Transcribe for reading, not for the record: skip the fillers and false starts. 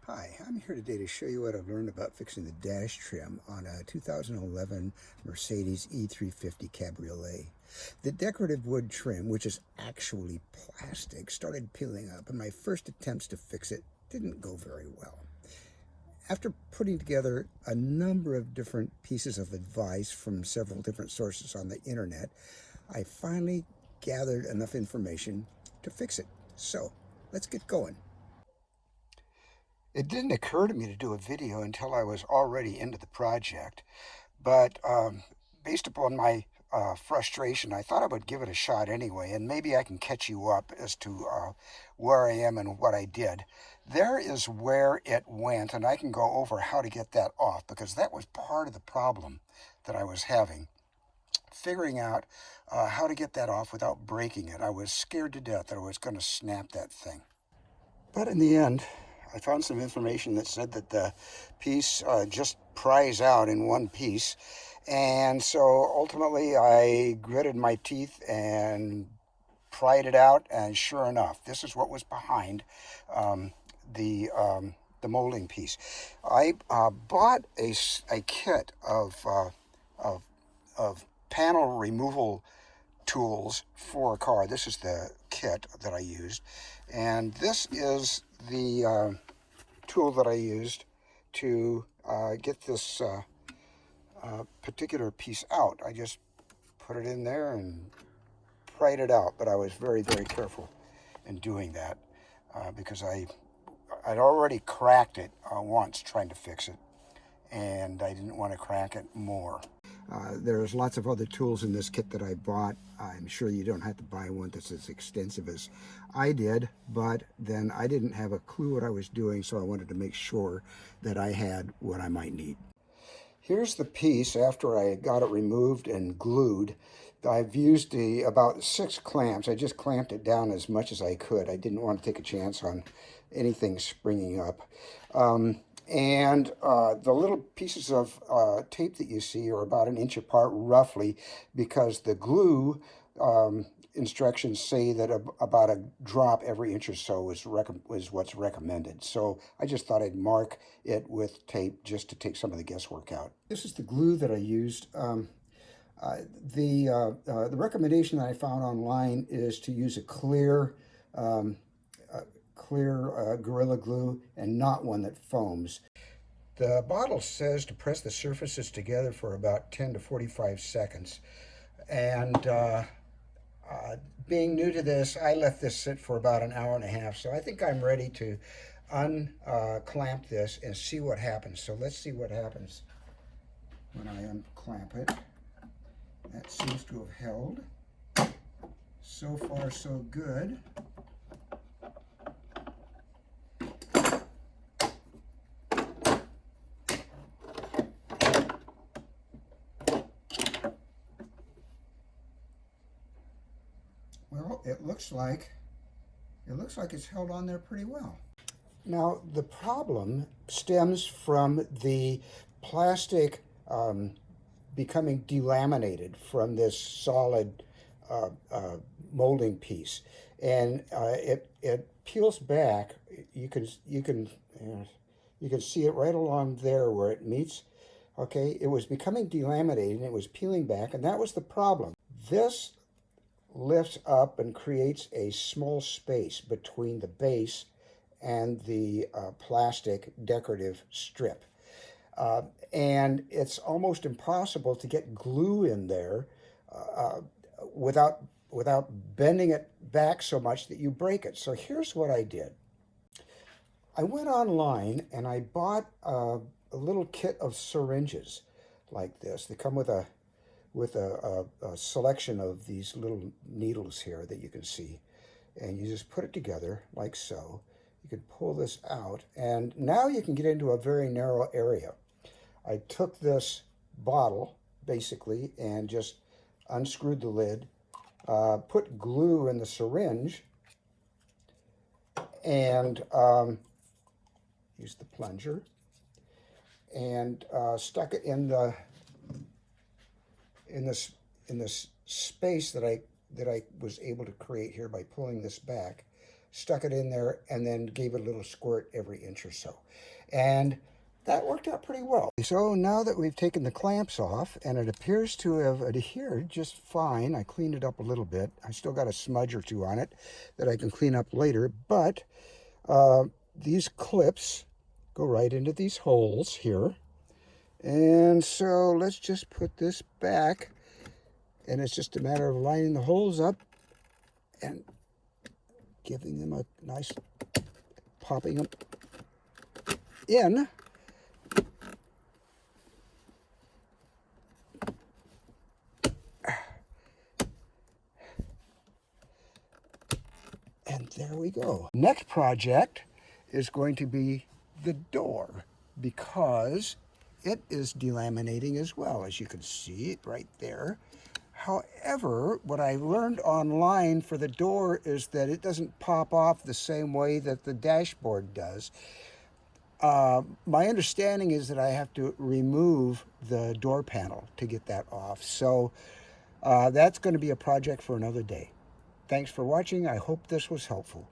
Hi, I'm here today to show you what I've learned about fixing the dash trim on a 2011 Mercedes E350 Cabriolet. The decorative wood trim, which is actually plastic, started peeling up, and my first attempts to fix it didn't go very well. After putting together a number of different pieces of advice from several different sources on the internet, I finally gathered enough information to fix it. So, let's get going. It didn't occur to me to do a video until I was already into the project, but based upon my frustration, I thought I would give it a shot anyway, and maybe I can catch you up as to where I am and what I did. There is where it went, and I can go over how to get that off, because that was part of the problem that I was having. Figuring out how to get that off without breaking it. I was scared to death that I was going to snap that thing. But in the end, I found some information that said that the piece just pries out in one piece. And so ultimately I gritted my teeth and pried it out. And sure enough, this is what was behind the molding piece. I bought a kit of panel removal tools for a car. This is the kit that I used, and this is the tool that I used to get this particular piece out. I just put it in there and pried it out, but I was very, very careful in doing that because I'd already cracked it once trying to fix it, and I didn't want to crack it more. There's lots of other tools in this kit that I bought. I'm sure you don't have to buy one that's as extensive as I did, but then I didn't have a clue what I was doing, so I wanted to make sure that I had what I might need. Here's the piece after I got it removed and glued. I've used about 6 clamps. I just clamped it down as much as I could. I didn't want to take a chance on anything springing up. And the little pieces of tape that you see are about 1 inch apart roughly, because the glue instructions say that about a drop every inch or so is what's recommended. So I just thought I'd mark it with tape just to take some of the guesswork out. This is the glue that I used. The recommendation that I found online is to use a clear Gorilla Glue and not one that foams. The bottle says to press the surfaces together for about 10 to 45 seconds. And being new to this, I left this sit for about 1.5 hours. So I think I'm ready to unclamp this and see what happens. So let's see what happens when I unclamp it. That seems to have held. So far, so good. Well, it looks like it's held on there pretty well. Now, the problem stems from the plastic becoming delaminated from this solid molding piece, and it peels back. You can see it right along there where it meets. Okay, it was becoming delaminated and it was peeling back, and that was the problem. This lifts up and creates a small space between the base and the plastic decorative strip. And it's almost impossible to get glue in there without bending it back so much that you break it. So here's what I did. I went online and I bought a little kit of syringes like this. They come with a selection of these little needles here that you can see, and you just put it together like so. You can pull this out, and now you can get into a very narrow area. I took this bottle basically and just unscrewed the lid, put glue in the syringe, and used the plunger and stuck it in this space that I was able to create here by pulling this back. stuck it in there, and then gave it a little squirt every inch or so. And that worked out pretty well. So now that we've taken the clamps off, and it appears to have adhered just fine, I cleaned it up a little bit. I still got a smudge or two on it that I can clean up later, but these clips go right into these holes here. And so let's just put this back, and it's just a matter of lining the holes up and giving them a nice popping them in. And there we go. Next project is going to be the door, because it is delaminating as well, as you can see it right there. However, what I learned online for the door is that it doesn't pop off the same way that the dashboard does. My understanding is that I have to remove the door panel to get that off. So that's going to be a project for another day. Thanks for watching. I hope this was helpful.